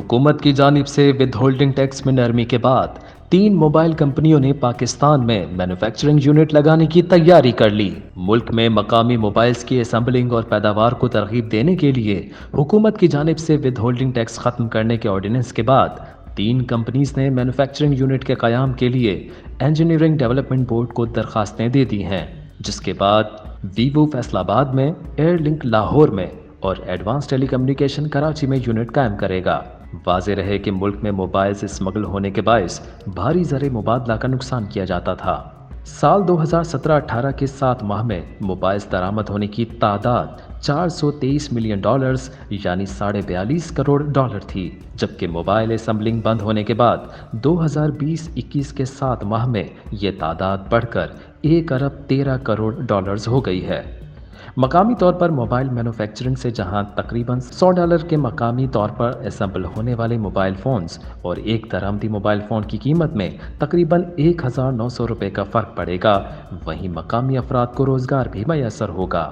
حکومت کی جانب سے ود ہولڈنگ ٹیکس میں نرمی کے بعد 3 موبائل کمپنیوں نے پاکستان میں مینوفیکچرنگ یونٹ لگانے کی تیاری کر لی۔ ملک میں مقامی موبائلز کی اسمبلنگ اور پیداوار کو ترغیب دینے کے لیے حکومت کی جانب سے ود ہولڈنگ ٹیکس ختم کرنے کے آرڈیننس کے بعد 3 کمپنیز نے مینوفیکچرنگ یونٹ کے قیام کے لیے انجینئرنگ ڈیولپمنٹ بورڈ کو درخواستیں دے دی ہیں، جس کے بعد ویوو فیصل آباد میں، ایئر لنک لاہور میں اور ایڈوانس ٹیلی کمیونیکیشن کراچی میں یونٹ قائم کرے گا۔ واضح رہے کہ ملک میں موبائلز اسمگل ہونے کے باعث بھاری زر مبادلہ کا نقصان کیا جاتا تھا۔ سال 2017-18 کے 7 ماہ میں موبائلز درآمد ہونے کی تعداد $423 ملین یعنی $42.5 کروڑ تھی، جبکہ موبائل اسمبلنگ بند ہونے کے بعد 2020-21 کے 7 ماہ میں یہ تعداد بڑھ کر $1.13 کروڑ ہو گئی ہے۔ مقامی طور پر موبائل مینوفیکچرنگ سے جہاں تقریباً $100 کے مقامی طور پر اسمبل ہونے والے موبائل فونز اور ایک درآمدی موبائل فون کی قیمت میں تقریباً $1,900 کا فرق پڑے گا، وہیں مقامی افراد کو روزگار بھی میسر ہوگا۔